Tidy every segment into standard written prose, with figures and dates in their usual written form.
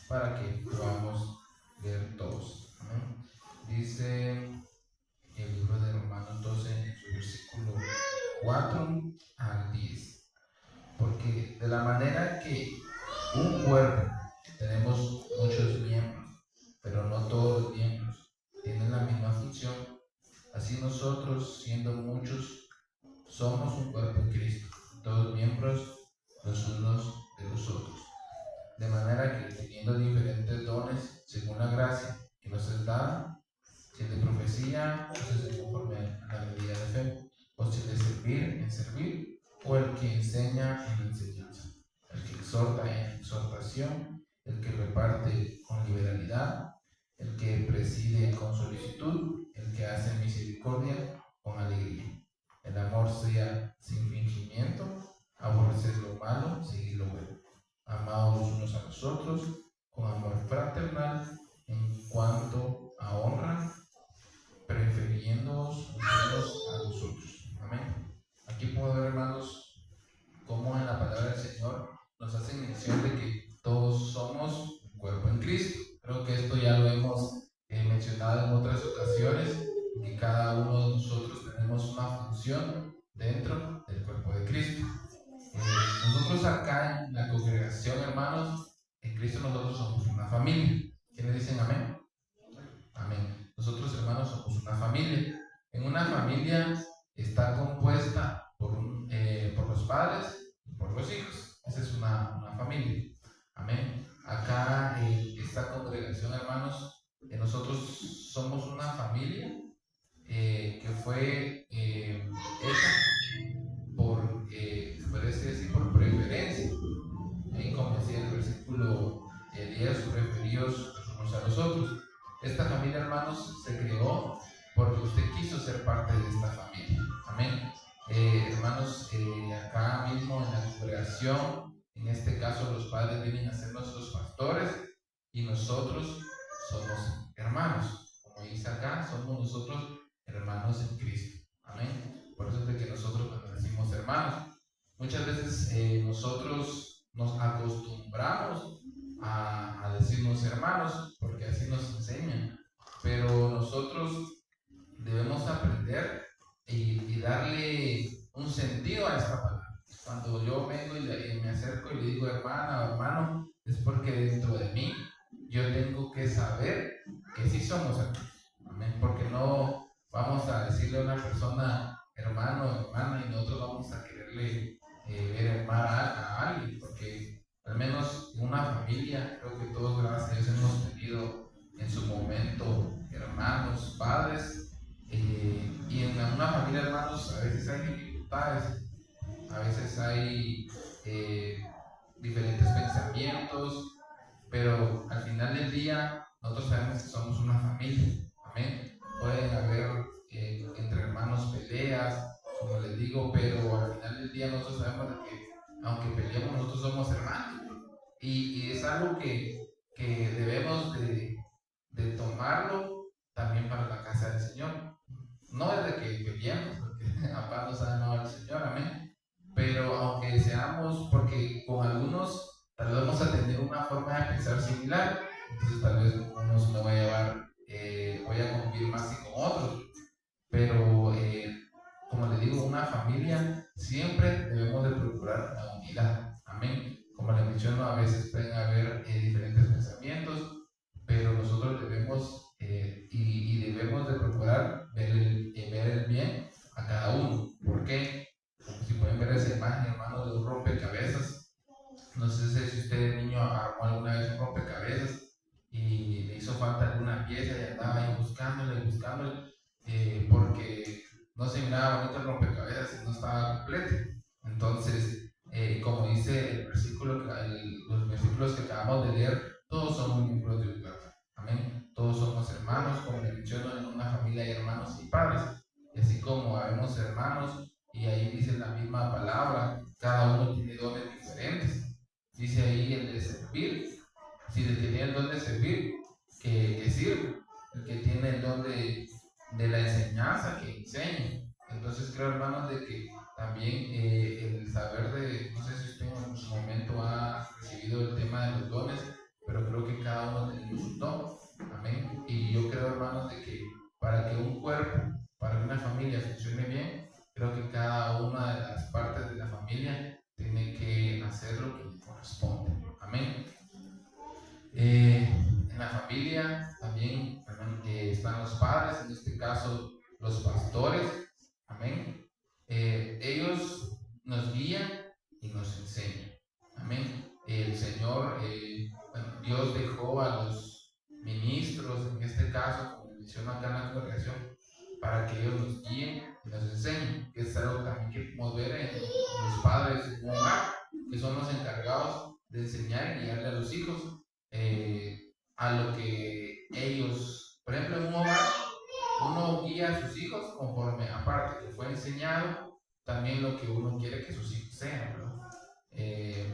para que podamos ver todos. Amén. Dice el libro de Romanos 12 en su versículo 4 al 10. Porque de la manera que un cuerpo tenemos muchos miembros, pero no todos los miembros tienen la misma función, así nosotros, siendo muchos, somos un cuerpo en Cristo, todos miembros los unos de los otros. De manera que teniendo diferentes dones según la gracia que nos es dada, si el de profecía, pues es conforme a la medida de fe, o si el de servir, en servir, o el que enseña en enseñanza, el que exhorta en exhortación, el que reparte con liberalidad, el que preside con solicitud, el que hace misericordia con alegría. El amor sea sin fingimiento, aborrecer lo malo, seguir lo bueno. Amados los unos a los otros, con amor fraternal, en cuanto a honra, prefiriéndoos unos a los otros. Amén. Aquí puedo ver, hermanos, cómo en la palabra del Señor nos hace mención de que todos somos un cuerpo en Cristo. Creo que esto ya lo hemos mencionado en otras ocasiones, que cada uno de nosotros tenemos una función dentro del cuerpo de Cristo. Nosotros acá en la congregación, hermanos, en Cristo nosotros somos una familia. ¿Quiénes dicen amén? Amén. Nosotros, hermanos, somos una familia. En una familia está compuesta por los padres y por los hijos. Esa es una familia. Amén. Acá, esta congregación, hermanos, nosotros somos una familia que fue hecha por, parece decir, por preferencia. Ahí como decía el versículo 10, referidos los unos a los otros. Esta familia, hermanos, se creó porque usted quiso ser parte de esta familia. Amén. Hermanos, acá mismo en la congregación, en este caso los padres vienen a ser nuestros pastores y nosotros somos hermanos. Como dice acá, somos nosotros hermanos en Cristo. Amén. Por eso es de que nosotros cuando decimos hermanos, muchas veces nosotros nos acostumbramos a decirnos hermanos, porque así nos enseñan, pero nosotros debemos aprender y darle un sentido a esta palabra. Cuando yo vengo y me acerco y le digo hermana o hermano, es porque dentro de mí yo tengo que saber que sí somos hermanos. Amén. Porque no vamos a decirle a una persona hermano o hermana y nosotros vamos a quererle ver hermana a alguien, porque al menos en una familia creo que todos, gracias a Dios, hemos tenido en su momento hermanos, padres, y en una familia, hermanos, a veces hay dificultades, a veces hay diferentes pensamientos, pero al final del día nosotros sabemos que somos una familia. Amén. Pueden haber entre hermanos peleas, como les digo, pero al final del día nosotros sabemos de que aunque peleemos nosotros somos hermanos. Y es algo que debemos de tomarlo también para la casa del Señor. No es de que peleemos, porque aparte nos ha llamado al Señor, amén. Pero aunque seamos, porque con algunos tal vez vamos a tener una forma de pensar similar, entonces tal vez unos me voy a llevar, voy a convivir más que con otros. Pero como le digo, una familia siempre debemos de procurar la unidad, amén. Como le menciono, a veces pueden haber diferentes pensamientos, pero nosotros debemos y debemos de procurar ver el bien a cada uno. ¿Por qué? Como si pueden ver esa imagen, hermanos, de un rompecabezas. No sé si usted de niño armó alguna vez un rompecabezas y le hizo falta alguna pieza y andaba ahí buscándole, porque no se miraba bonito el rompecabezas y no estaba completo. Entonces, como dice el versículo, los versículos que acabamos de leer, todos somos miembros de un cuerpo. Amén. Todos somos hermanos, como le menciono, en una familia hay hermanos y padres. Y así como habemos hermanos, y ahí dice la misma palabra, cada uno tiene dones diferentes. Dice ahí el de servir, si el que tiene el don de servir, que sirve. El que tiene el don de la enseñanza, que enseñe. Entonces creo, hermanos, de que también el saber de, no sé si usted en su momento ha recibido el tema de los dones, pero creo que cada uno tenemos un don. Amén. Y yo creo, hermanos, de que para que un cuerpo, para que una familia funcione bien, creo que cada una de las partes de la familia tiene que hacer lo que le corresponde. Amén. En la familia también están los padres, en este caso los pastores. Amén. Ellos nos guían y nos enseñan. Amén. El Señor, Dios dejó a los ministros, en este caso, como menciona acá en la congregación, para que ellos nos guíen y nos enseñen, que es algo también que podemos ver en los padres en un hogar, que son los encargados de enseñar y guiarle a los hijos a lo que ellos, por ejemplo, en un hogar, uno guía a sus hijos conforme, aparte que fue enseñado, también lo que uno quiere que sus hijos sean, ¿no?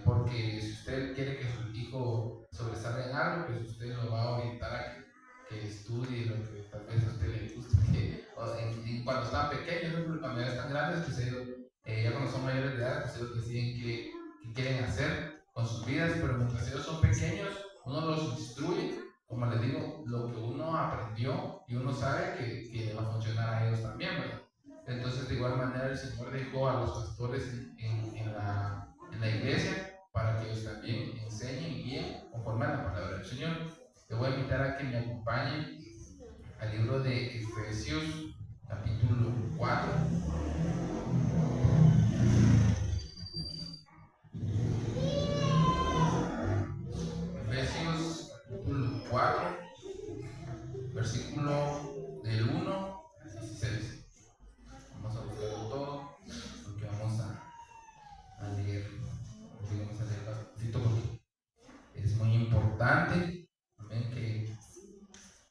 Porque si usted quiere que su hijo sobresalga en algo, pues usted lo va a orientar a que estudie lo que tal vez a usted le guste. Cuando están pequeños, cuando ya están grandes, pues ellos, ya cuando son mayores de edad, pues ellos deciden qué quieren hacer con sus vidas, pero mientras ellos son pequeños, uno los instruye, como les digo, lo que uno aprendió y uno sabe que le va a funcionar a ellos también, ¿verdad? Entonces, de igual manera, el Señor dejó a los pastores en la iglesia para que ellos también enseñen y guíen conforme a la palabra del Señor. Te voy a invitar a que me acompañen al libro de Efesios, capítulo 4. Efesios, capítulo 4, versículo del 1 al 16. Vamos a buscarlo todo, porque vamos a leer. Vamos a leer bastante porque es muy importante también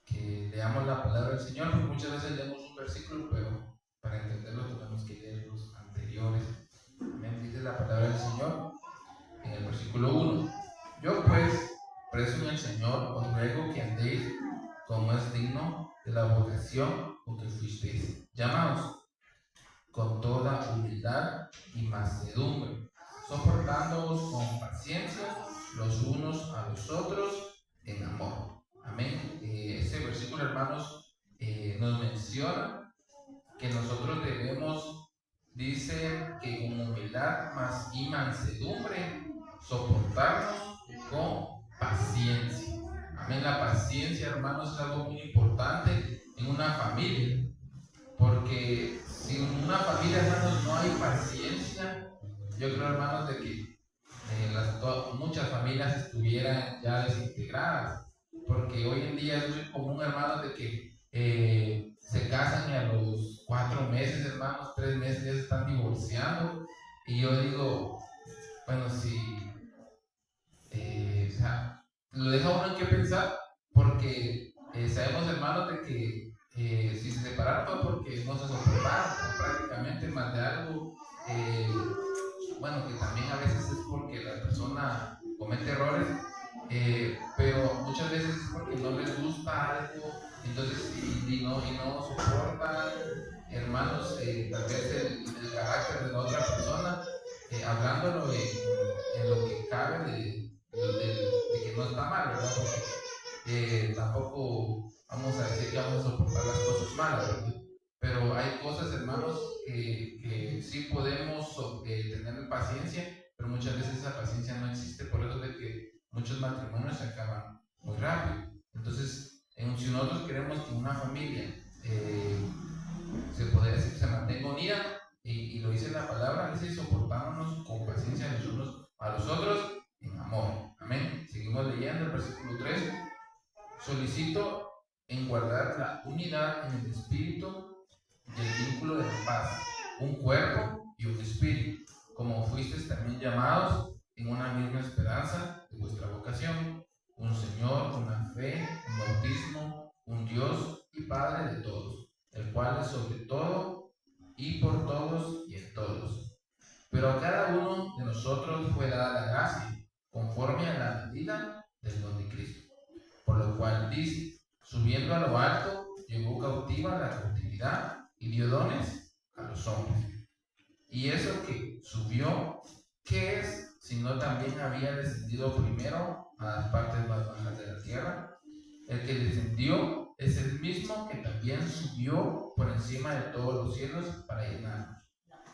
que leamos la palabra del Señor, porque muchas veces leemos un versículo, pero para entenderlo tenemos que leer los anteriores. Amén. Dice la palabra del Señor en el versículo 1. Yo pues, preso en el Señor, os ruego que andéis como es digno de la vocación con que fuisteis llamados, con toda humildad y mansedumbre, soportándoos con paciencia los unos a los otros en amor. Amén. Este versículo, hermanos, nos menciona que nosotros debemos, dice que con humildad y mansedumbre, soportarnos con paciencia. Amén. La paciencia, hermanos, es algo muy importante en una familia, porque si en una familia, hermanos, no hay paciencia, yo creo, hermanos, de que muchas familias estuvieran ya desintegradas, porque hoy en día es muy común, hermanos, de que se casan y a los 4 meses, hermanos, 3 meses ya se están divorciando. Y yo digo, bueno, si o sea, lo deja uno en qué pensar, porque sabemos, hermanos, de que si se separaron fue porque no se soportaron, prácticamente más de algo. Bueno, que también a veces es porque la persona comete errores, pero muchas veces es porque no les gusta algo, entonces y no soportan, hermanos, tal vez el carácter de la otra persona, hablándolo en lo que cabe de que no está mal, ¿verdad? Porque tampoco vamos a decir que vamos a soportar las cosas malas, ¿verdad? Pero hay cosas, hermanos, que sí podemos tener paciencia, pero muchas veces esa paciencia no existe, por eso de que muchos matrimonios se acaban muy rápido. Entonces, si nosotros queremos que una familia se podría decir, se mantenga unida, y lo dice la palabra, dice soportándonos con paciencia los unos a los otros en amor. Amén. Seguimos leyendo el versículo 3. Solicito en guardar la unidad en el espíritu y el vínculo de la paz, un cuerpo y un espíritu, como fuisteis también llamados en una misma esperanza de vuestra vocación, un Señor, una fe, un bautismo, un Dios y Padre de todos, el cual es sobre todo y por todos y en todos. Pero a cada uno de nosotros fue dada la gracia, conforme a la medida del don de Cristo. Por lo cual dice, subiendo a lo alto, llevó cautiva la cautividad y dio dones a los hombres. Y eso que subió, ¿qué es? Si no también había descendido primero a las partes más bajas de la tierra. El que descendió es el mismo que también subió por encima de todos los cielos para llenar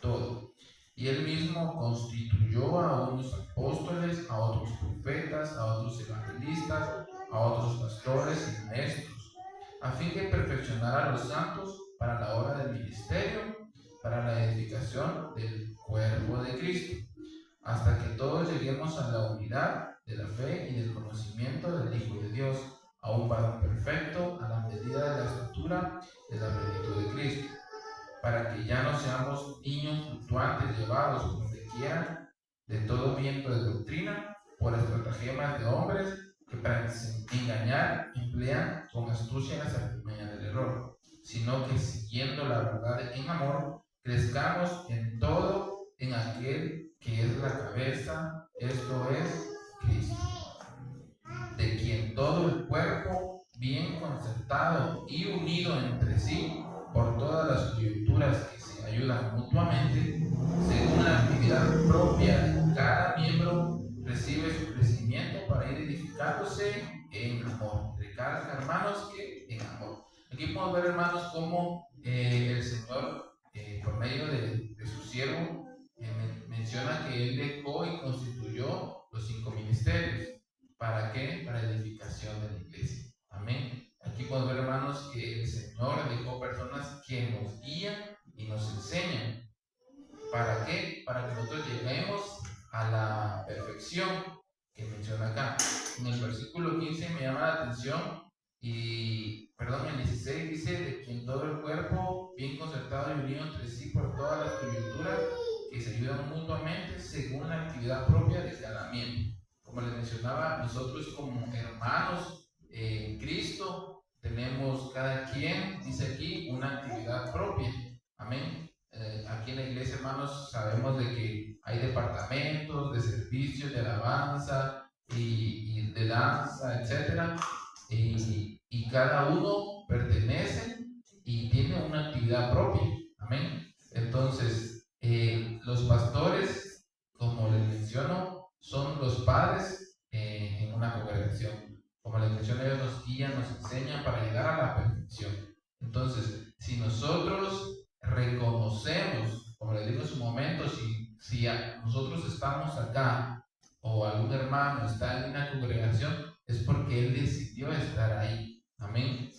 todo. Y él mismo constituyó a unos apóstoles, a otros profetas, a otros evangelistas, a otros pastores y maestros, a fin de perfeccionar a los santos para la obra del ministerio, para la edificación del cuerpo de Cristo, hasta que todos lleguemos a la unidad de la fe y del conocimiento del Hijo de Dios, a un varón perfecto, a la medida de la estatura de la plenitud de Cristo, para que ya no seamos niños fluctuantes llevados por donde quieran de todo viento de doctrina, por estratagemas de hombres que para engañar emplean con astucia las artimañas del error, sino que siguiendo la verdad en amor, crezcamos en todo en aquel que es la cabeza, esto es Cristo, de quien todo el cuerpo, bien concertado y unido entre sí, por todas las coyunturas que se ayudan mutuamente, según la actividad propia de cada miembro, recibe su crecimiento para ir edificándose en amor. Recalca, hermanos, que en amor. Aquí podemos ver, hermanos, cómo el Señor, por medio de su siervo, menciona que Él dejó y constituyó los 5 ministerios. ¿Para qué? Para edificación de la iglesia. Amén. Aquí podemos ver, hermanos, que el Señor dejó personas que nos guían y nos enseñan. ¿Para qué? Para que nosotros lleguemos a la perfección que menciona acá. En el versículo 15 me llama la atención el 16 dice de quien todo el cuerpo, bien concertado y unido entre sí por todas las coyunturas que se ayudan mutuamente según la actividad propia de cada miembro. Como les mencionaba, nosotros como hermanos en Cristo tenemos cada quien, dice aquí, una actividad propia. Amén. Aquí en la iglesia, hermanos, sabemos de que hay departamentos de servicio, de alabanza y de danza, etc. Y cada uno pertenece y tiene una actividad propia. Amén. Entonces, los pastores, como les menciono, son los padres en una congregación. Como les menciono, ellos nos guían, nos enseñan para llegar a la perfección. Entonces, si nosotros reconocemos, como les digo en su momento, si nosotros estamos acá o algún hermano está en una congregación, es porque él decidió estar ahí. Amén.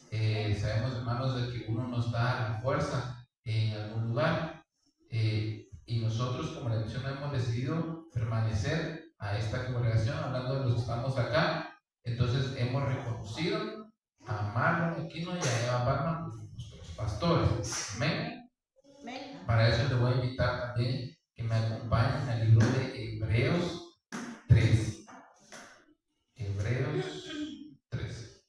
Sabemos, hermanos, de que uno no está a la fuerza en algún lugar. Y nosotros, como les menciono, hemos decidido permanecer a esta congregación, hablando de los que estamos acá. Entonces hemos reconocido a Marlon Aquino y a Eva Palma como nuestros pastores. Amén. Para eso les voy a invitar también que me acompañen al libro de Hebreos 3. Hebreos 3.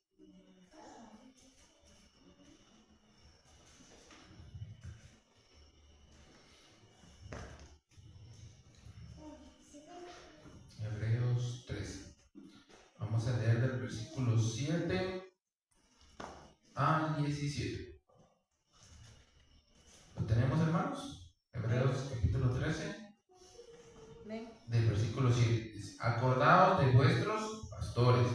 Hebreos 3. Vamos a leer del versículo 7 al 17. ¿Lo tenemos, hermanos? Hebreos capítulo 13, del versículo 7. Dice: acordaos de vuestros pastores,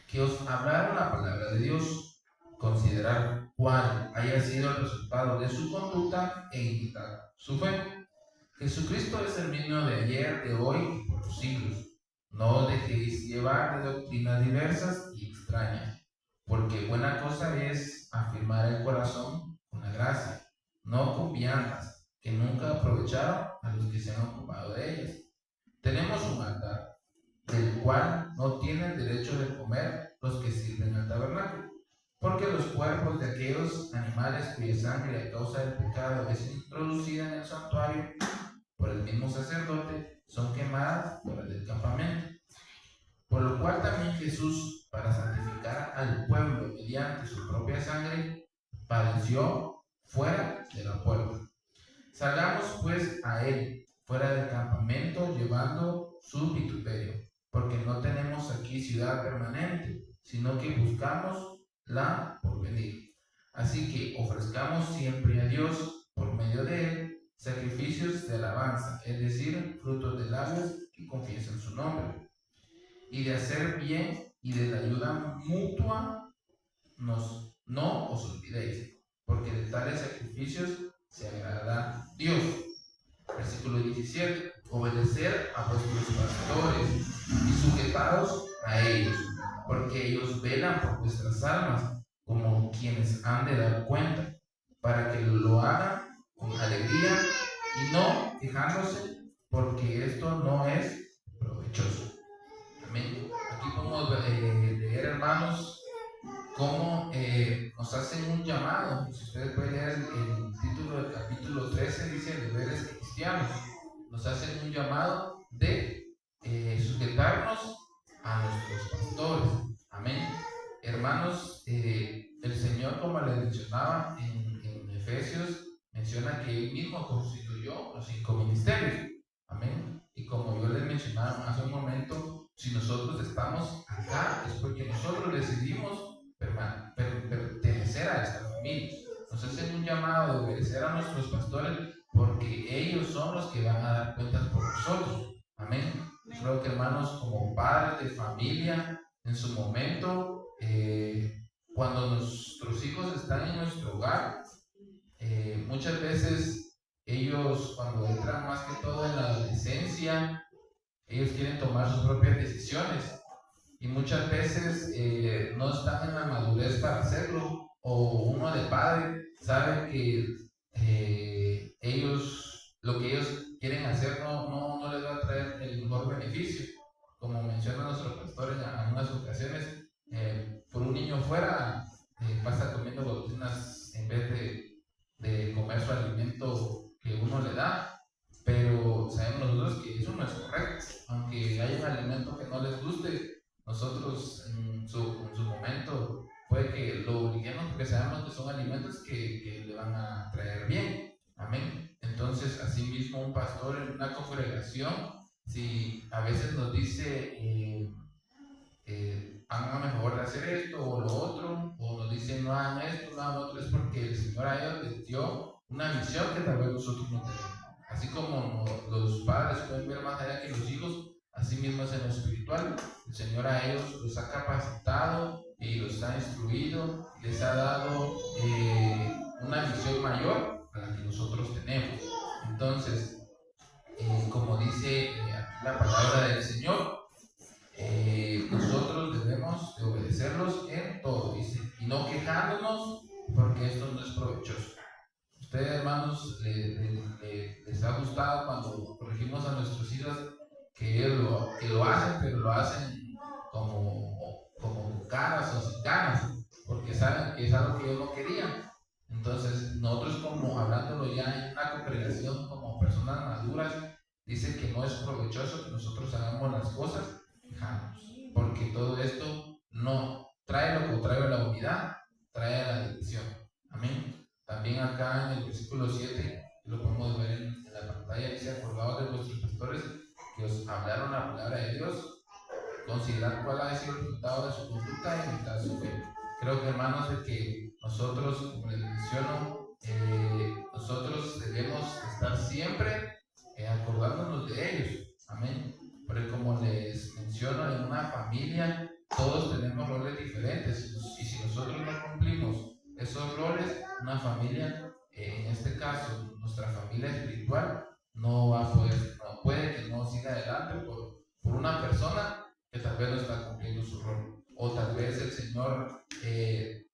que os hablaron la palabra de Dios, considerar cuál haya sido el resultado de su conducta e imitar su fe. Jesucristo es el mismo de ayer, de hoy y por los siglos. No os dejéis llevar de doctrinas diversas y extrañas, porque buena cosa es afirmar el corazón con la gracia, no con viandas, que nunca aprovecharon a los que se han ocupado de ellas. Tenemos un altar, del cual no tienen derecho de comer los que sirven al tabernáculo, porque los cuerpos de aquellos animales cuya sangre a causa del pecado es introducida en el santuario por el mismo sacerdote son quemadas fuera del campamento. Por lo cual también Jesús, para santificar al pueblo mediante su propia sangre, padeció fuera de la puerta. Salgamos pues a él fuera del campamento, llevando su vituperio, porque no tenemos aquí ciudad permanente, sino que buscamos la por venir. Así que ofrezcamos siempre a Dios, por medio de él, sacrificios de alabanza, es decir, frutos de labios que confiesan su nombre. y de hacer bien y de la ayuda mutua, no os olvidéis, porque de tales sacrificios se agrada Dios. Versículo 17. Obedecer a vuestros pastores y sujetaos a ellos, porque ellos velan por vuestras almas como quienes han de dar cuenta, para que lo hagan con alegría y no quejándose, porque esto no es provechoso. Amén. Aquí podemos leer, hermanos, cómo nos hacen un llamado. Si ustedes pueden leer el título del capítulo 13, dice deberes cristianos. Nos hacen un llamado de sujetarnos a nuestros pastores. Amén. Hermanos, el Señor, como les mencionaba en Efesios, menciona que Él mismo constituyó los 5 ministerios. Amén. Y como yo les mencionaba hace un momento, si nosotros estamos acá es porque nosotros decidimos pertenecer a esta familia. Nos hacen un llamado de obedecer a nuestros pastores porque ellos son los que van a dar cuentas por nosotros. Amén. Yo creo que, hermanos, como padres de familia, en su momento, cuando nuestros hijos están en nuestro hogar, muchas veces ellos, cuando entran más que todo en la adolescencia, ellos quieren tomar sus propias decisiones y muchas veces no están en la madurez para hacerlo, o uno de padre sabe que lo que ellos quieren hacer no les va a traer el mejor beneficio. Como menciona nuestro pastor en algunas ocasiones, por un niño fuera pasa comiendo golosinas en vez de comer su alimento que uno le da, pero sabemos nosotros que eso no es correcto. Aunque haya un alimento que no les guste, nosotros en su momento puede que lo obliguemos porque sabemos que son alimentos que le van a traer bien. Amén. Entonces, asimismo, un pastor en una congregación, si a veces nos dice, háganme favor de hacer esto o lo otro, o nos dice no hagan esto, no hagan lo otro, es porque el Señor a ellos les dio una misión que tal vez nosotros no tenemos. Así como los padres pueden ver más allá que los hijos, así mismo es en lo espiritual. El Señor a ellos los ha capacitado y los ha instruido, les ha dado una misión mayor a la que nosotros tenemos. Entonces, como dice aquí la palabra del Señor, nosotros debemos de obedecerlos en todo, dice, y no quejándonos porque esto no es provechoso. Ustedes, hermanos, les ha gustado cuando corregimos a nuestros hijos que ellos lo hacen, pero lo hacen como con caras o sin ganas, porque saben que es algo que ellos no querían. Entonces, nosotros, como hablándolo ya en una congregación como personas maduras, dice que no es provechoso que nosotros hagamos las cosas quejándonos, porque todo esto no trae lo contrario a la unidad, trae a la división. Amén. También acá en el versículo 7, lo podemos ver en la pantalla, dice: acordaos de vuestros pastores que os hablaron la palabra de Dios, considerar cuál ha sido el resultado de su conducta y imitar su fe. Creo que, hermanos, de que nosotros, como les menciono, nosotros debemos estar siempre acordándonos de ellos. Amén. Porque como les menciono, en una familia todos tenemos roles diferentes, y si nosotros no cumplimos esos roles, una familia, en este caso nuestra familia espiritual, no va a poder, no, puede que no siga adelante por una persona que tal vez no está cumpliendo su rol, o tal vez el Señor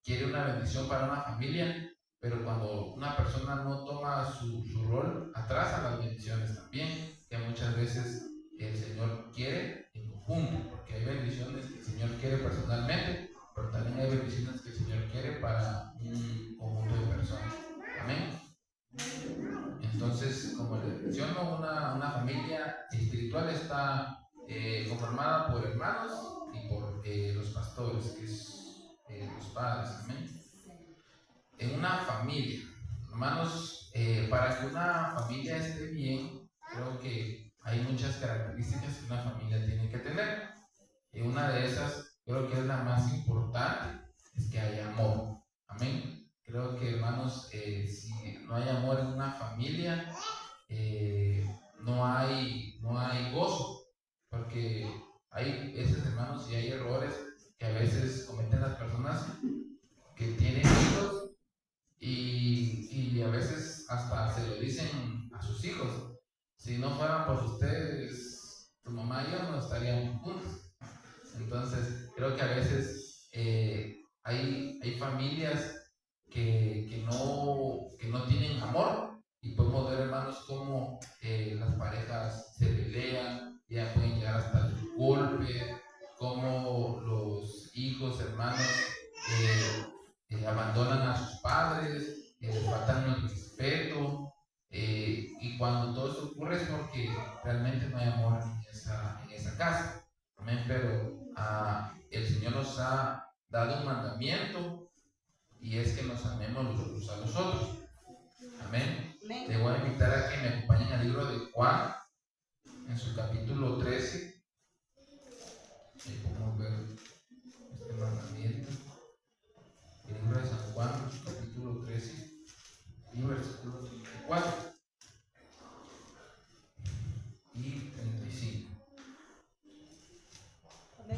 quiere una bendición para una familia, pero cuando una persona no toma su rol, atrasa las bendiciones también, que muchas veces el Señor quiere en conjunto, porque hay bendiciones que el Señor quiere personalmente, pero también hay bendiciones que el Señor quiere para un conjunto de personas. Amén. Entonces, como les menciono, una familia espiritual está conformada por hermanos y por los pastores, que es los padres. Amén. En una familia, hermanos, para que una familia esté bien, creo que hay muchas características que una familia tiene que tener. Y una de esas, creo que es la más importante, es que haya amor. Amén. Creo que, hermanos, si no hay amor en una familia, no hay gozo, porque hay esos hermanos y hay errores que a veces cometen las personas que tienen hijos y a veces hasta se lo dicen a sus hijos. Si no fueran por ustedes, tu mamá y yo no estaríamos juntos. Entonces, creo que a veces hay familias que no tienen amor y podemos ver, hermanos, cómo las parejas se pelean, ya pueden llegar hasta el golpe, cómo los hijos, hermanos, abandonan a sus padres, les faltan el respeto, y cuando todo esto ocurre es porque realmente no hay amor en esa casa. Amén. Pero el Señor nos ha dado un mandamiento y es que nos amemos los unos a los otros. Amén. Te voy a invitar a que me acompañen al libro de Juan, en su capítulo 13. Ahí podemos ver este mandamiento. El libro de San Juan, capítulo 13, y versículo 34 y 35.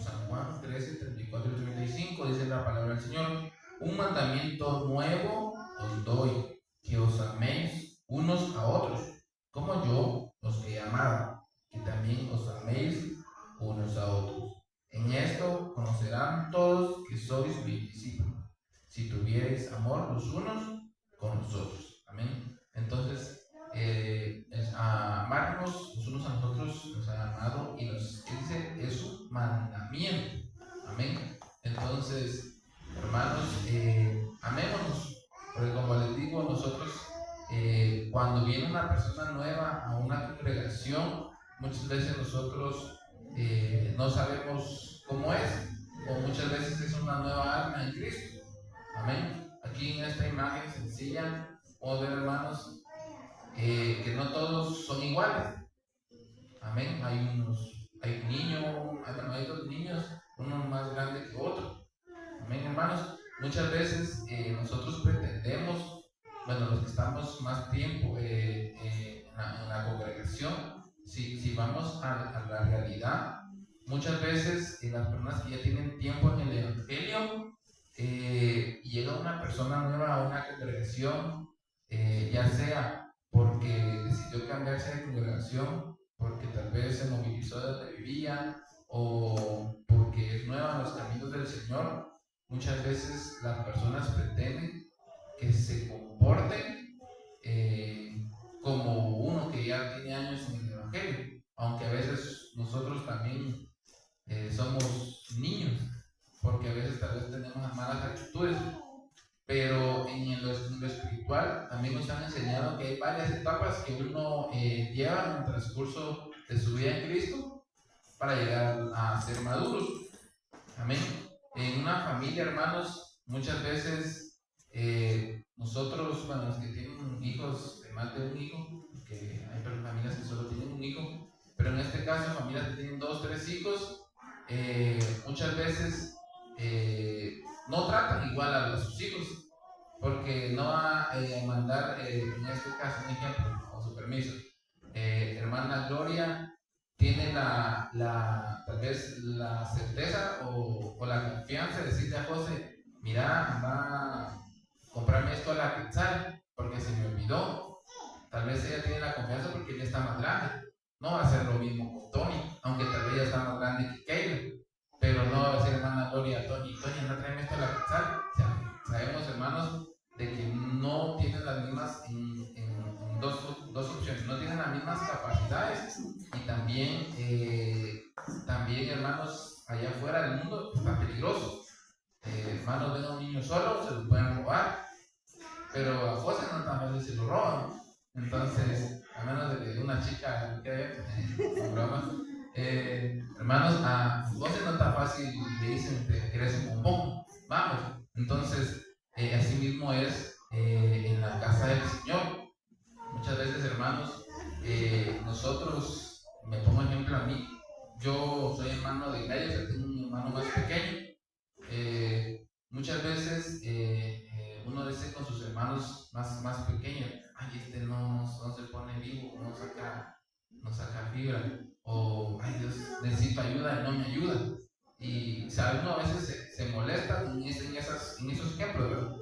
San Juan 13, 34 y 35 dice la palabra del Señor: un mandamiento nuevo os doy, que os améis unos a otros, como yo os he amado, que también os améis unos a otros. En esto conocerán todos que sois mis discípulos, si tuvierais amor los unos con los otros. Amén. Entonces, amarnos los unos a nosotros nos ha amado y nos dice es un mandamiento. Amén. Entonces, hermanos, amémonos, porque como les digo, nosotros cuando viene una persona nueva a una congregación, muchas veces nosotros no sabemos cómo es, o muchas veces es una nueva alma en Cristo. Amén. Aquí en esta imagen sencilla podemos ver, hermanos, que no todos son iguales. Amén. Hay un niño, hay dos niños, uno más grande que otro. Amén, hermanos. Muchas veces nosotros pretendemos, bueno, los que estamos más tiempo en la congregación, si vamos a la realidad, muchas veces las personas que ya tienen tiempo en el Evangelio, llega una persona nueva a una congregación, ya sea porque decidió cambiarse de congregación, porque tal vez se movilizó de donde vivía, o porque es nueva en los caminos del Señor. Muchas veces las personas pretenden que se comporten como uno que ya tiene años en el Evangelio, aunque a veces nosotros también somos niños, porque a veces tal vez tenemos malas actitudes, pero en lo espiritual también nos han enseñado que hay varias etapas que uno lleva en el transcurso de su vida en Cristo para llegar a ser maduros. Amén. En una familia, hermanos, muchas veces nosotros, bueno, los que tienen hijos de más de un hijo, que hay familias que solo tienen un hijo, pero en este caso familias que tienen 2, 3 hijos, muchas veces no tratan igual a sus hijos, porque no va a mandar, en este caso, un ejemplo, con su permiso, hermana Gloria tiene tal vez la certeza o la confianza de decirle a José: mira, anda a comprarme esto a la Quetzal, porque se me olvidó. Tal vez ella tiene la confianza porque ella está más grande. No va a hacer lo mismo con Tony, aunque tal vez ella está más grande que Keila, pero no va a decir hermana Gloria a Tony: Tony, anda, tráeme esto a la Quetzal. O sea, sabemos, hermanos, de que no tienen las mismas en dos opciones, no tienen las mismas capacidades, y también, hermanos, allá afuera del mundo está peligroso. Hermanos, ven a un niño solo, se lo pueden robar, pero a José no tan fácil se lo roban. Entonces, a menos de que una chica con bromas, hermanos, a José no tan fácil le dicen: te querés un bombón, vamos. Entonces, así mismo es en la casa del Señor. Muchas veces, hermanos, nosotros, me pongo ejemplo a mí, yo soy hermano de Gallo, tengo un hermano más pequeño. Muchas veces uno dice con sus hermanos más pequeños: ay, no se pone vivo, no saca nos saca fibra. O, ay Dios, necesito ayuda y no me ayuda. Y uno a veces se molesta en esos ejemplos, ¿verdad?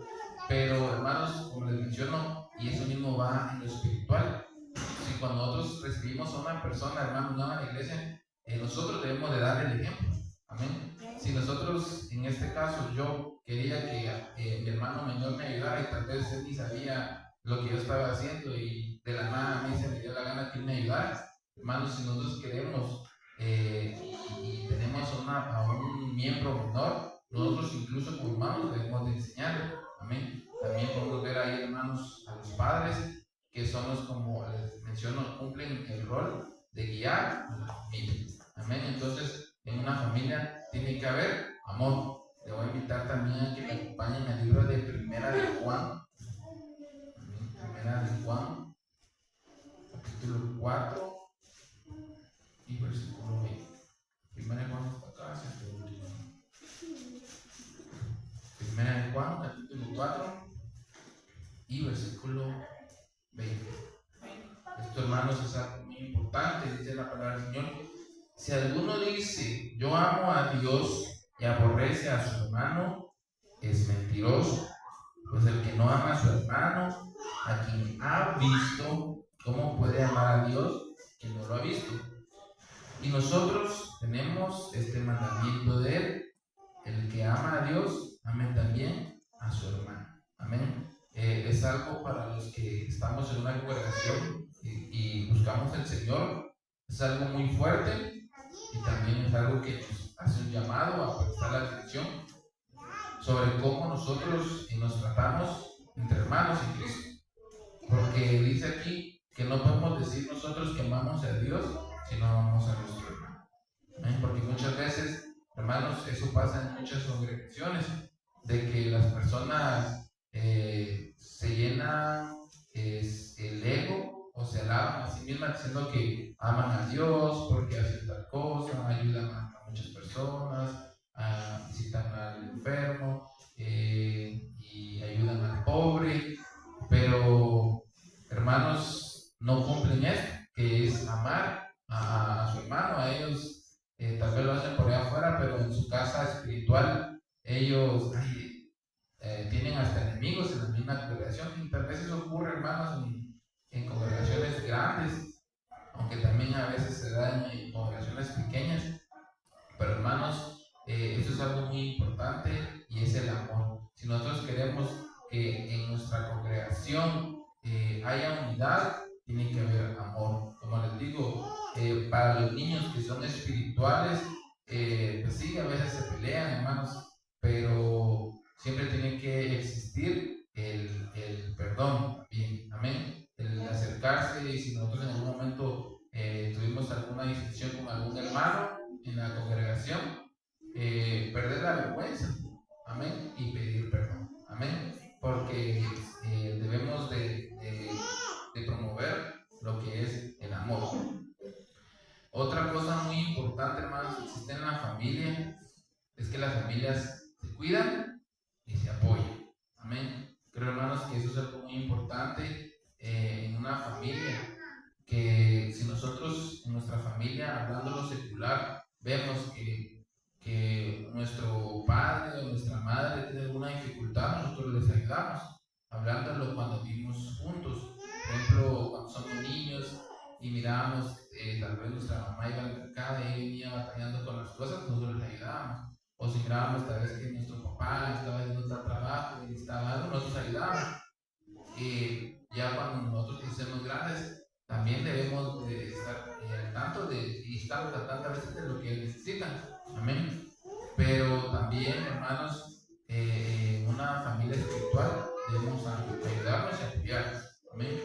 Pero hermanos, como les menciono, y eso mismo va en lo espiritual. Si cuando nosotros recibimos a una persona, hermano, una iglesia, nosotros debemos de dar el ejemplo. Amén. Si nosotros, en este caso, yo quería que mi hermano menor me ayudara y tal vez él ni sabía lo que yo estaba haciendo y de la nada a mí se me dio la gana que él me ayudara. Hermanos, si nosotros queremos y tenemos a un miembro menor, nosotros incluso como hermanos debemos de enseñarle. Amén. También podemos ver ahí, hermanos, a los padres, que son los, como les menciono, cumplen el rol de guiar a la familia. Amén. Entonces, en una familia tiene que haber amor. Le voy a invitar también a que me acompañen al libro de Primera de Juan. Primera de Juan, capítulo 4 y versículo 20. Primera de Juan está acá, hacia el último. Primera de Juan, capítulo 4 y versículo 20. Esto, hermanos, es algo muy importante, dice la palabra del Señor. Si alguno dice, yo amo a Dios y aborrece a su hermano, es mentiroso. Pues el que no ama a su hermano, a quien ha visto, ¿cómo puede amar a Dios que no lo ha visto? Y nosotros tenemos este mandamiento de él: el que ama a Dios, ame también a su hermano. Amén. Es algo para los que estamos en una congregación y buscamos al Señor. Es algo muy fuerte y también es algo que nos hace un llamado a prestar la atención sobre cómo nosotros nos tratamos entre hermanos en Cristo. Porque dice aquí que no podemos decir nosotros que amamos a Dios si no amamos a nuestro hermano. ¿Amén? Porque muchas veces, hermanos, eso pasa en muchas congregaciones, de que las personas se llenan el ego o se alaban a sí mismas diciendo que aman a Dios porque hacen tal cosa, ayudan a muchas personas, visitan al enfermo y ayudan al pobre, pero hermanos, no cumplen esto, que es amar a su hermano. A ellos tal vez lo hacen por allá afuera, pero en su casa espiritual ellos tienen hasta enemigos en la misma congregación. Y tal vez eso ocurre, hermanos, en congregaciones grandes, aunque también a veces se da en congregaciones pequeñas. Pero hermanos, eso es algo muy importante y es el amor. Si nosotros queremos que en nuestra congregación haya unidad, tiene que haber amor. Como les digo, para los niños que son espirituales, pues sí, a veces se pelean, hermanos, pero siempre tiene que existir el perdón también. Amén. El acercarse, y si nosotros en algún momento tuvimos alguna discusión con algún hermano en la congregación, perder la vergüenza, amén, y pedir perdón, amén, porque debemos de promover lo que es el amor. Otra cosa muy importante, hermanos, que existe en la familia, es que las familias se cuidan y se apoyan, amén. Creo, hermanos, que eso es algo muy importante en una familia, que si nosotros en nuestra familia, hablando lo secular, vemos que nuestro padre o nuestra madre tiene alguna dificultad, nosotros les ayudamos, hablándolo cuando vivimos juntos. Por ejemplo, cuando somos niños y mirábamos, tal vez nuestra mamá iba al mercado y venía batallando con las cosas, nosotros les ayudábamos. O si mirábamos tal vez que nuestro papá estaba haciendo otro trabajo y necesitaba algo, nosotros ayudábamos. Y ya cuando nosotros crecemos grandes, también debemos de estar al tanto y estar tratando a veces de lo que necesitan. Amén. Pero también, hermanos, en una familia espiritual debemos ayudarnos y apoyarnos. Amén.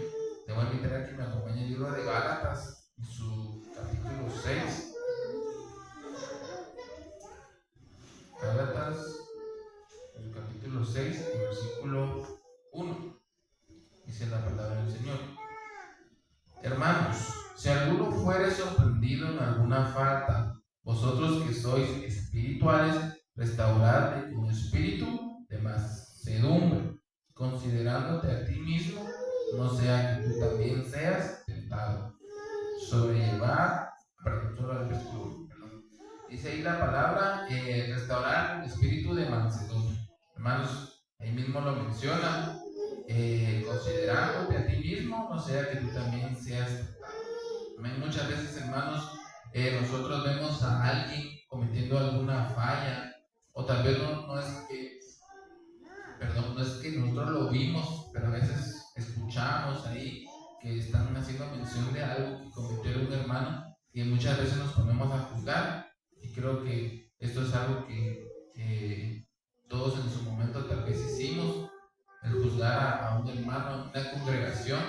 Te voy a invitar a que me acompañe el libro de Gálatas, en su capítulo 6. Gálatas, en su capítulo 6, versículo 1. Dice la palabra del Señor: hermanos, si alguno fuere sorprendido en alguna falta, vosotros que sois espirituales, restauradle con espíritu de mansedumbre, considerándote a ti mismo, no sea que tú también seas tentado. sobrellevar, perdón, solo el versículo 1, perdón. Dice ahí la palabra, restaurar el espíritu de mansedumbre. Hermanos, ahí mismo lo menciona, considerándote a ti mismo, no sea que tú también seas tentado. Amén. Muchas veces, hermanos, nosotros vemos a alguien cometiendo alguna falla, o tal vez no es que nosotros lo vimos, pero a veces escuchamos ahí que están haciendo mención de algo que cometió un hermano y muchas veces nos ponemos a juzgar, y creo que esto es algo que todos en su momento tal vez hicimos, el juzgar a un hermano en una congregación.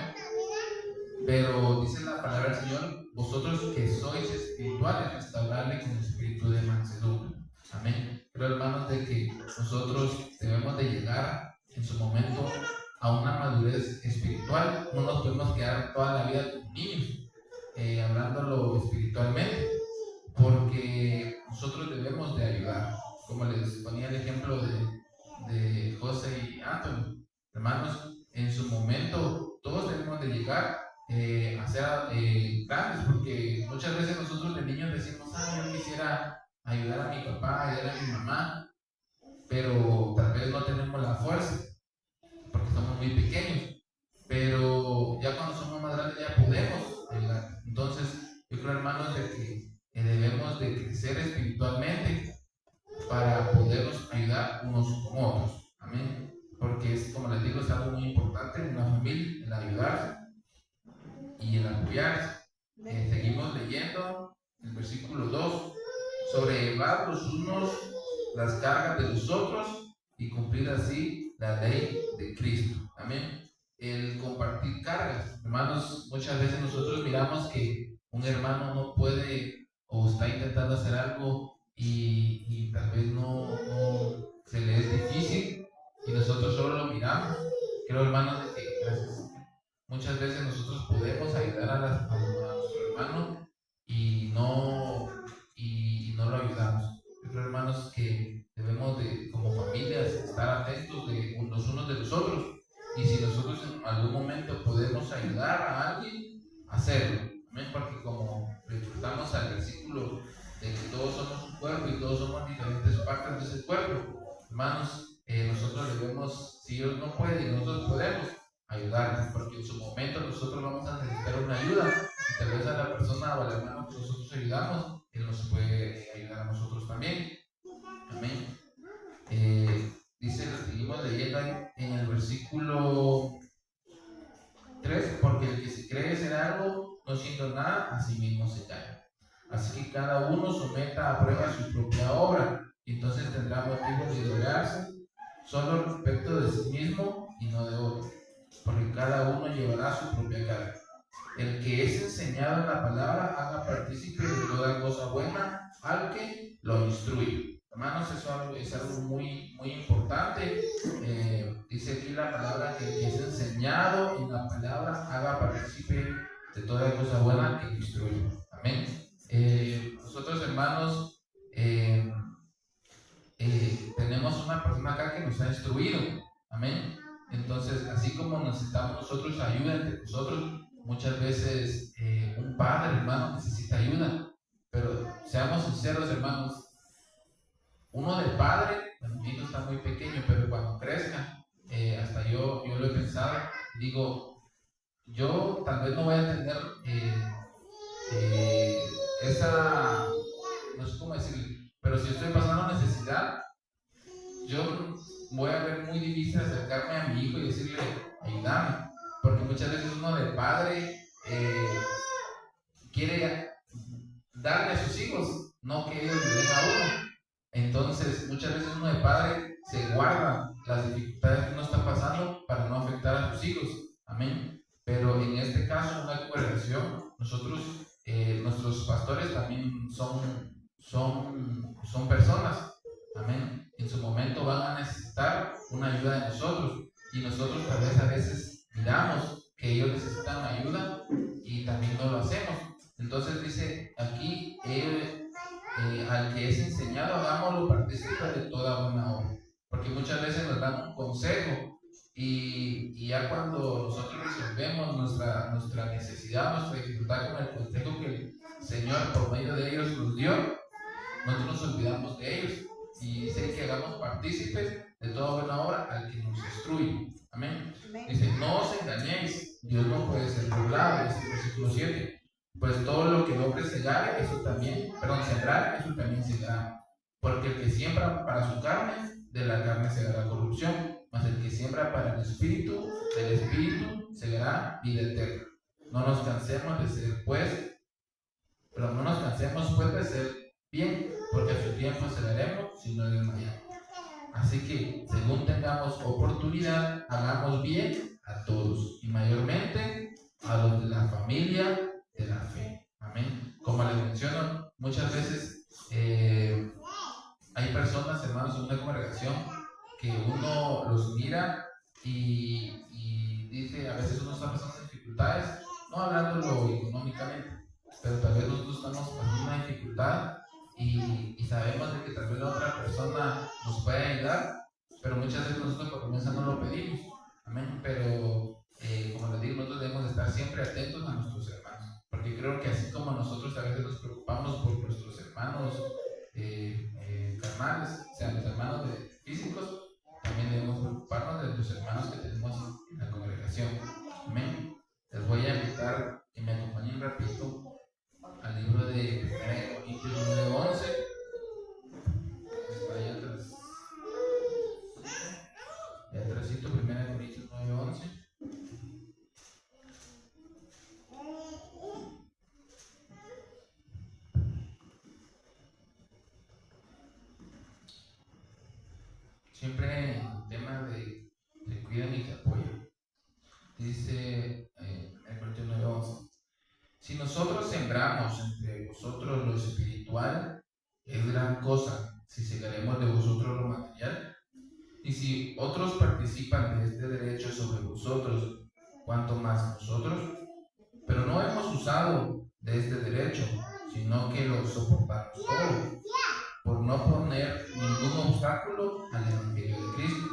Pero dice la palabra del Señor, vosotros que sois espirituales, restaurarle con espíritu de mansedumbre. Amén. Pero hermanos, de que nosotros debemos de llegar en su momento a una madurez espiritual. No nos podemos quedar toda la vida como niños, hablándolo espiritualmente, porque nosotros debemos de ayudar. Como les ponía el ejemplo de José y Anthony. Hermanos, en su momento todos debemos de llegar a ser grandes, porque muchas veces nosotros de niños decimos, yo quisiera ayudar a mi papá, ayudar a mi mamá, pero tal vez no tenemos la fuerza, porque somos muy pequeños, pero ya cuando somos más grandes ya podemos ayudar. Entonces, yo creo, hermanos, de que debemos de crecer espiritualmente para podernos ayudar unos con otros. Amén. Porque es, como les digo, es algo muy importante en una familia, el ayudarse y el apoyarse. Seguimos leyendo el versículo 2. Sobrellevar los unos las cargas de los otros y cumplir así la ley de Cristo. Amén. El compartir cargas. Hermanos, muchas veces nosotros miramos que un hermano no puede o está intentando hacer algo y tal vez no se le es difícil y nosotros solo lo miramos. Creo, hermanos, de que muchas veces nosotros podemos ayudar a nuestro hermano y no lo ayudamos. Yo creo, hermanos, que debemos de, como familias, estar atentos de los unos de los otros, y si nosotros en algún momento podemos ayudar a alguien, hacerlo. Amén. Porque como recordamos al versículo de que todos somos un cuerpo y todos somos diferentes partes de ese cuerpo, hermanos, nosotros debemos, si ellos no pueden y nosotros podemos, ayudarles, porque en su momento nosotros vamos a necesitar una ayuda, y tal vez a la persona o al hermano que nosotros ayudamos, él nos puede ayudar a nosotros también. Amén. Dice, seguimos leyendo en el versículo 3, porque el que se cree ser algo, no siendo nada, a sí mismo se calla. Así que cada uno someta a prueba su propia obra, y entonces tendrá motivo de gloriarse solo respecto de sí mismo y no de otro, porque cada uno llevará su propia carga. El que es enseñado en la palabra haga partícipe de toda cosa buena al que lo instruye. Hermanos, eso es algo muy, muy importante. Dice aquí la palabra que el que es enseñado en la palabra haga partícipe de toda cosa buena al que lo instruye. Amén. Nosotros, hermanos, tenemos una persona acá que nos ha instruido. Amén. Entonces, así como necesitamos nosotros ayuda entre nosotros, muchas veces un padre, hermano, necesita ayuda. Pero seamos sinceros, hermanos, uno de padre, mi hijo está muy pequeño, pero cuando crezca, hasta yo lo he pensado, digo, yo tal vez no voy a tener esa, no sé cómo decirlo, pero si estoy pasando necesidad, yo voy a ver muy difícil acercarme a mi hijo y decirle, ayúdame, porque muchas veces uno de padre quiere darle a sus hijos, no que ellos le den a uno. Entonces, muchas veces uno de padre se guarda las dificultades que uno está pasando para no afectar a sus hijos. Amén. Pero en este caso, una congregación, nosotros, nuestros pastores también son personas. Amén. En su momento van a necesitar una ayuda de nosotros, y nosotros tal vez a veces miramos que ellos necesitan ayuda y también no lo hacemos. Entonces dice aquí, al que es enseñado, hagámoslo partícipe de toda buena obra. Porque muchas veces nos dan un consejo Y ya cuando nosotros resolvemos nuestra necesidad, nuestra dificultad con el consejo que el Señor por medio de ellos nos dio, nosotros nos olvidamos de ellos. Y dice que hagamos partícipes de toda buena obra al que nos instruye. Amén. Dice, no os engañéis, Dios no puede ser burlado. Dice el versículo 7. Pues todo lo que el hombre sembrare, eso también segará. Porque el que siembra para su carne, de la carne segará corrupción. Mas el que siembra para el Espíritu, del Espíritu segará vida eterna. No nos cansemos de ser pues de ser bien, porque a su tiempo segaremos si no desmayamos. Así que, según tengamos oportunidad, hagamos bien a todos, y mayormente a los de la familia de la fe. Amén. Como les menciono, muchas veces hay personas, hermanos, en una congregación que uno los mira y dice, a veces uno está pasando dificultades, no hablándolo económicamente, pero tal vez nosotros estamos pasando una dificultad y sabemos de que tal vez la otra persona nos puede ayudar, pero muchas veces nosotros por comienza no lo pedimos. Amén. Pero como les digo, nosotros debemos estar siempre atentos a nuestros hermanos, porque creo que así como nosotros a veces nos preocupamos por nuestros hermanos carnales, o sea, los hermanos físicos, también debemos preocuparnos de los hermanos que tenemos en la congregación. Amén. Les voy a invitar que me acompañen rapidito al libro de 1 Corintios 9:11. Está ahí atrás. Y atrásito, 1 Corintios 9:11. Siempre en el tema de cuidan y te apoyan. Dice 1 Corintios 9:11. Si nosotros sembramos entre vosotros lo espiritual, es gran cosa si segaremos de vosotros lo material. Y si otros participan de este derecho sobre vosotros, ¿cuánto más nosotros? Pero no hemos usado de este derecho, sino que lo soportamos todo, por no poner ningún obstáculo al Evangelio de Cristo.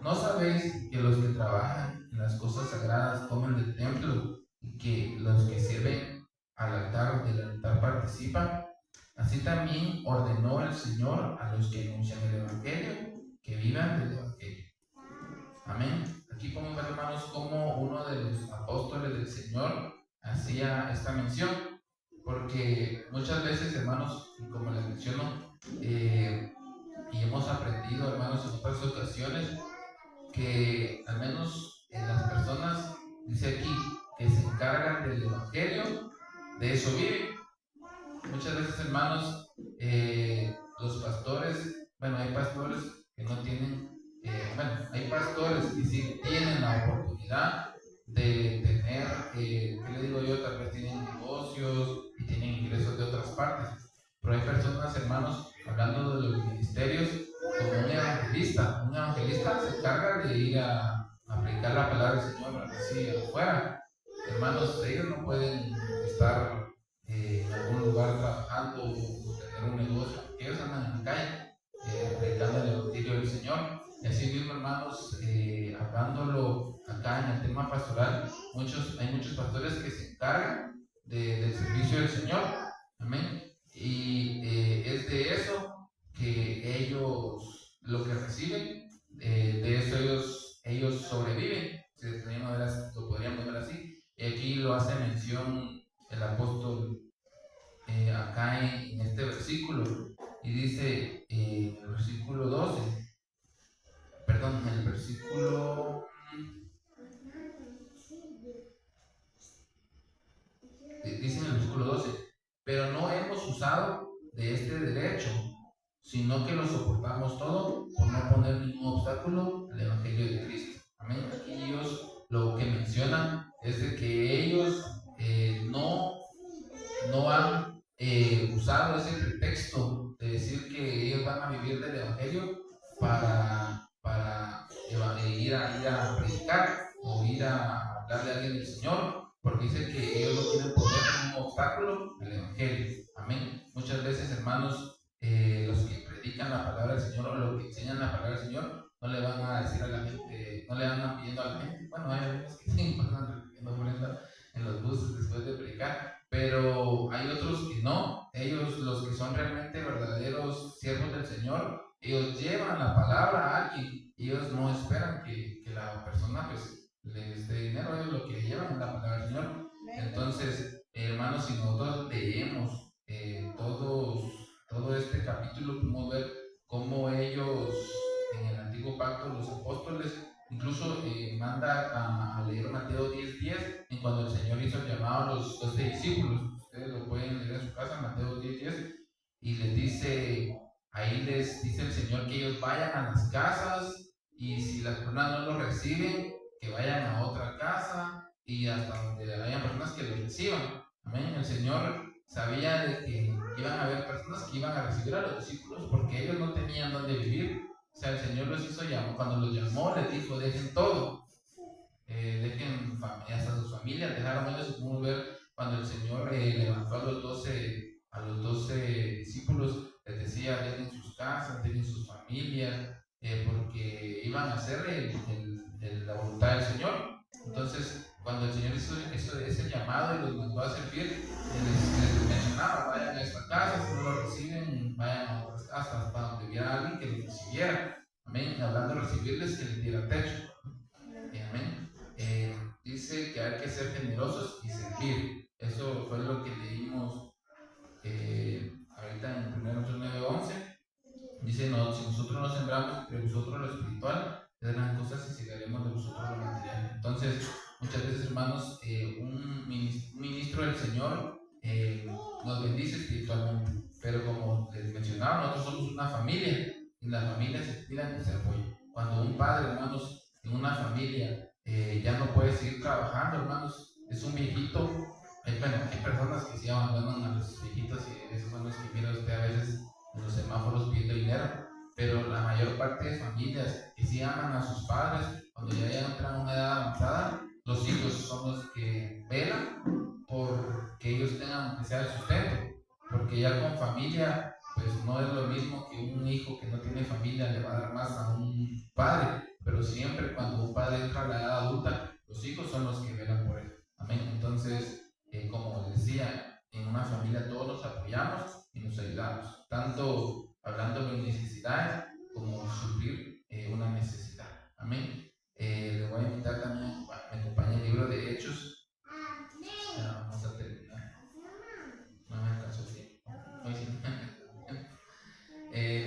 ¿No sabéis que los que trabajan en las cosas sagradas comen del templo y que los que sirven del altar participan? Así también ordenó el Señor a los que anuncian el Evangelio que vivan del Evangelio. Amén. Aquí podemos ver, hermanos, cómo uno de los apóstoles del Señor hacía esta mención, porque muchas veces, hermanos, como les menciono, y hemos aprendido, hermanos, en otras ocasiones, que al menos en las personas, dice aquí, que se encargan del Evangelio, de eso viven. Muchas veces, hermanos, los pastores, hay pastores que no tienen, hay pastores que sí tienen la oportunidad de tener, ¿qué le digo yo? Tal vez tienen negocios y tienen ingresos de otras partes, pero hay personas, hermanos, hablando de los ministerios, como un evangelista se encarga de ir a predicar la palabra del Señor así afuera. Hermanos, ellos no pueden estar en algún lugar trabajando o tener un negocio, ellos andan en la calle predicando el evangelio del Señor. Y así mismo, hermanos, hablándolo acá en el tema pastoral, hay muchos pastores que se encargan del servicio del Señor. Amén. Y es de eso que ellos, lo que reciben, de eso ellos sobreviven, si lo podríamos ver así. Y aquí lo hace mención el apóstol acá en este versículo, y dice en el versículo 12, perdón, en el versículo dice en el versículo 12, pero no hemos usado de este derecho, sino que lo soportamos todo por no poner ningún obstáculo al Evangelio de Cristo. Amén. Aquí ellos lo que mencionan es de que ellos no han usado ese pretexto de decir que ellos van a vivir del Evangelio para ir a predicar o ir a hablarle a alguien del Señor, porque dice que ellos no quieren poner ningún obstáculo al Evangelio. Amén. Muchas veces, hermanos, los que predican la palabra del Señor o los que enseñan la palabra del Señor no le van a decir a la gente, no le bueno, hay algunos que sí pasan recogiendo ofrenda en los buses después de predicar, pero hay otros que no. Ellos, los que son realmente verdaderos siervos del Señor, ellos llevan la palabra a alguien. Ellos no esperan que la persona pues les dé dinero. Ellos lo que llevan es la palabra del Señor. Entonces, hermanos, si nosotros leemos todo este capítulo, podemos ver cómo ellos en el antiguo pacto, los apóstoles, incluso manda a leer Mateo 10:10, en cuando el Señor hizo el llamado a los 12 discípulos. Ustedes lo pueden leer en su casa, Mateo 10:10, y les dice, ahí les dice el Señor que ellos vayan a las casas, y si las personas no lo reciben, que vayan a otra casa, y hasta donde haya personas que lo reciban. Amén. El Señor sabía de que iban a haber personas que iban a recibir a los discípulos porque ellos no tenían dónde vivir. O sea, el Señor los hizo llamar. Cuando los llamó, les dijo, dejen todo. Dejen hasta sus familias, dejaron ellos. Podemos ver cuando el Señor levantó a los 12 discípulos, les decía, dejen sus casas, dejen sus familias, porque iban a hacer la voluntad del Señor. Entonces, cuando el Señor hizo ese llamado y los mandó a servir, les mencionaba, vayan a esta casa, si no lo reciben, vayan a otras casas, hasta donde hubiera alguien que los recibiera. Amén. Hablando de recibirles, que les diera techo. Amén. Dice que hay que ser generosos y servir. Eso fue lo que leímos ahorita en 1 9:11. Dice, no, si nosotros no sembramos entre vosotros lo espiritual, es gran cosa si cegaremos de vosotros lo material. Entonces, muchas veces, hermanos, un ministro del Señor nos bendice espiritualmente, pero como les mencionaba, nosotros somos una familia y las familias se tiran que se apoyen. Cuando un padre, hermanos, en una familia ya no puede seguir trabajando, hermanos, es un viejito. Bueno, hay personas que sí abandonan a los viejitos y esos son los que mira usted a veces en los semáforos pidiendo dinero, pero la mayor parte de familias que sí aman a sus padres, cuando ya entran a una edad avanzada, los hijos son los que velan por que ellos tengan que sea el sustento, porque ya con familia, pues no es lo mismo que un hijo que no tiene familia le va a dar más a un padre, pero siempre cuando un padre entra a la edad adulta, los hijos son los que velan por él. Amén. Entonces, como les decía, en una familia todos nos apoyamos y nos ayudamos, tanto hablando de necesidades como suplir una necesidad. Amén. Le voy a invitar también a me acompañe el libro de Hechos. Ya vamos a terminar. No me alcanzó el tiempo. Hoy sí.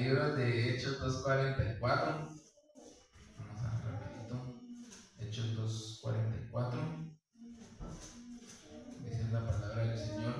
Libro de Hechos 2:44. Vamos a ver rapidito. Hechos 2:44. Dice la palabra del Señor.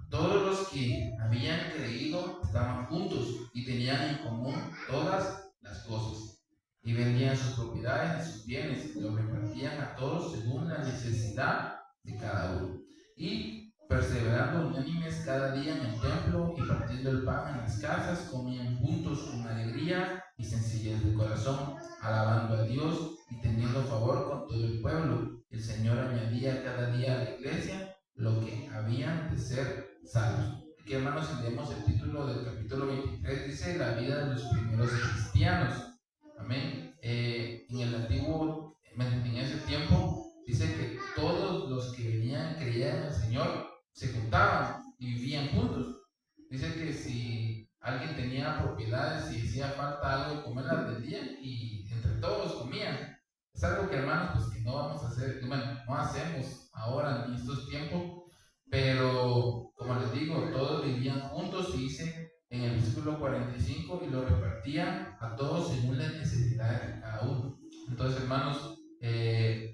Todos los que habían creído estaban juntos y tenían en común todas las cosas, y vendían sus propiedades y sus bienes y los repartían a todos según la necesidad de cada uno, y perseverando unánimes cada día en el templo y partiendo el pan en las casas, comían juntos con alegría y sencillez de corazón, alabando a Dios y teniendo favor con todo el pueblo. El Señor añadía cada día a la iglesia lo que habían de ser salvos. Aquí, hermanos, si leemos el título del capítulo 23, dice la vida de los primeros cristianos. Amén. En el antiguo, en ese tiempo, dice que todos los que venían, creían en el Señor, se juntaban y vivían juntos. Dice que si alguien tenía propiedades y hacía falta algo de comer, las vendían y entre todos comían. Es algo que, hermanos, pues que no vamos a hacer, bueno, no hacemos ahora en estos tiempos, pero como les digo, todos vivían juntos, y dice en el versículo 45, y lo repartían a todos según las necesidades de cada uno. Entonces, hermanos,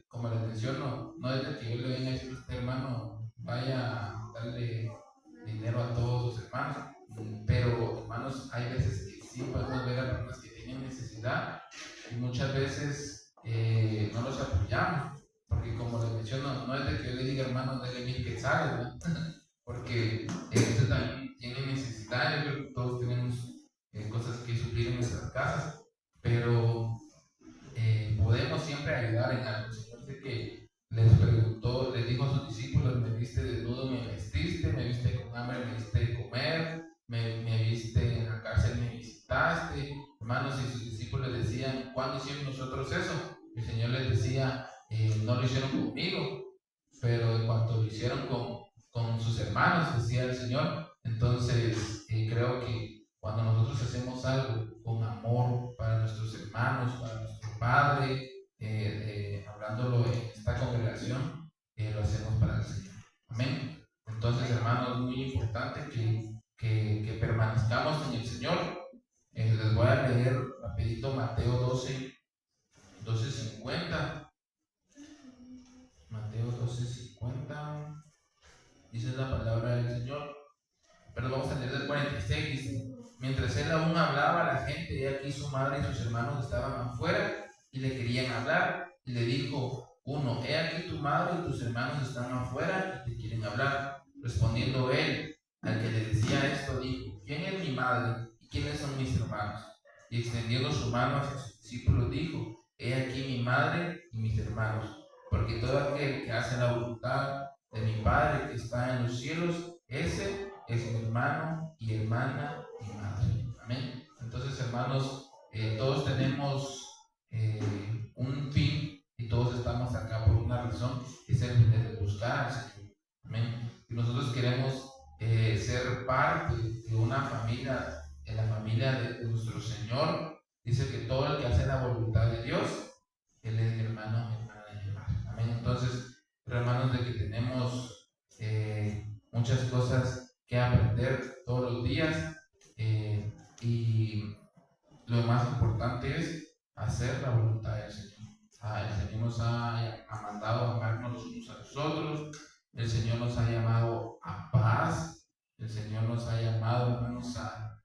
como les menciono, no es de que yo le venga a decir a usted, hermano, vaya a darle dinero a todos sus hermanos, pero, hermanos, hay veces que sí podemos ver a personas que tienen necesidad y muchas veces no los apoyamos, porque como les menciono, no es de que yo le diga, hermano, dale 1000 quetzales, ¿no? Porque usted también tiene necesidades. Yo creo que todos tenemos cosas que suplir en nuestras casas, pero podemos siempre ayudar en algo. El Señor dice que les preguntó, les dijo a sus discípulos, me viste desnudo, me vestiste, me viste con hambre, me diste de comer, me viste en la cárcel, me visitaste. Hermanos, y sus discípulos decían, ¿cuándo hicimos nosotros eso? El Señor les decía, no lo hicieron conmigo, pero en cuanto lo hicieron con sus hermanos, decía el Señor. Entonces, creo que cuando nosotros hacemos algo con amor para nuestros hermanos, para nuestro Padre, hablándolo en esta congregación, lo hacemos para el Señor. Amén. Entonces, hermanos, es muy importante que permanezcamos en el Señor. Les voy a leer rapidito Mateo 12:50. Mateo 12:50. Dice la palabra del Señor. Pero vamos a leer del 46. Dice: mientras él aún hablaba a la gente, y aquí su madre y sus hermanos estaban afuera y le querían hablar. Y le dijo uno: he aquí tu madre y tus hermanos están afuera y te quieren hablar. Respondiendo él, al que le decía esto, dijo: ¿quién es mi madre y quiénes son mis hermanos? Y extendiendo su mano hacia sus discípulos, dijo: he aquí mi madre y mis hermanos. Porque todo aquel que hace la voluntad de mi Padre que está en los cielos, ese es mi hermano y hermana y madre. Amén. Entonces, hermanos, todos tenemos un fin y todos estamos acá por una razón, es el de buscar al Señor. Amén. Y nosotros queremos ser parte de una familia, de la familia de nuestro Señor. Dice que todo el que hace la voluntad de Dios, Él es mi hermano, mi hermana y mi madre. Amén. Entonces, hermanos, de que tenemos muchas cosas que aprender todos los días, y lo más importante es hacer la voluntad del Señor. El Señor nos ha mandado a amarnos los unos a los otros, el Señor nos ha llamado a paz, el Señor nos ha llamado, hermanos, a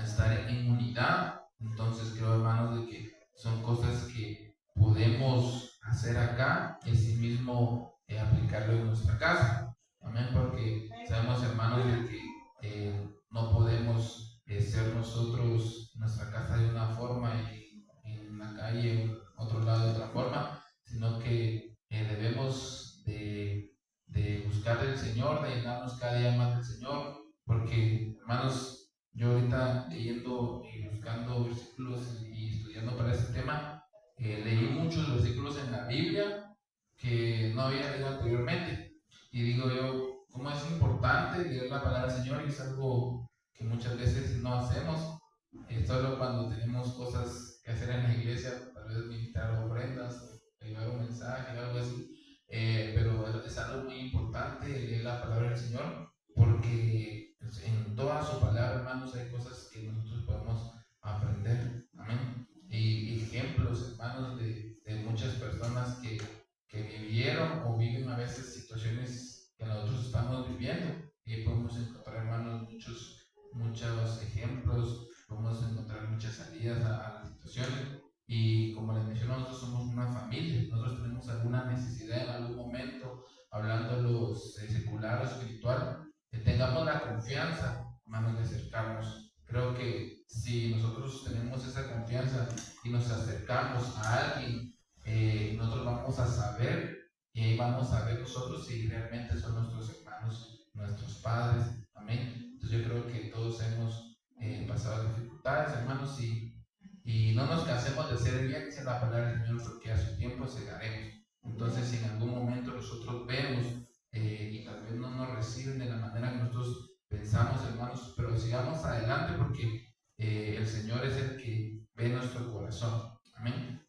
estar en unidad. Entonces creo, hermanos, de que son cosas que podemos hacer acá y asimismo aplicarlo en nuestra casa. Amén, porque sabemos, hermanos, de que no podemos ser nosotros en nuestra casa de una forma y en la calle en otro lado de otra forma, sino que debemos de buscar del Señor, de llenarnos cada día más del Señor, porque, hermanos, yo ahorita leyendo y buscando versículos y estudiando para este tema, leí muchos versículos en la Biblia que no había leído anteriormente. Y digo yo, ¿cómo es importante leer la palabra del Señor? Y es algo que muchas veces no hacemos, solo cuando tenemos cosas que hacer en la iglesia, tal vez ministrar ofrendas, o llevar un mensaje o algo así. Pero es algo muy importante leer la palabra del Señor, porque en toda su palabra, hermanos, hay cosas que nosotros podemos aprender. Amén. Y ejemplos, hermanos, de muchas personas que vivieron o viven a veces situaciones que nosotros estamos viviendo. Y podemos encontrar, hermanos, muchos ejemplos, podemos encontrar muchas salidas a las situaciones. Y como les menciono, nosotros somos una familia, nosotros tenemos alguna necesidad en algún momento, hablando lo secular o espiritual, que tengamos la confianza, hermanos, de acercarnos. Creo que si nosotros tenemos esa confianza y nos acercamos a alguien, nosotros vamos a saber y ahí vamos a ver nosotros si realmente son nuestros hermanos, nuestros padres. Amén. Entonces yo creo que todos hemos pasado dificultades, hermanos, y no nos cansemos de hacer el bien, dice la palabra del Señor, porque a su tiempo segaremos. Entonces, si en algún momento nosotros vemos y tal vez no nos reciben de la manera que nosotros pensamos, hermanos, pero sigamos adelante porque el Señor es el que ve nuestro corazón. Amén.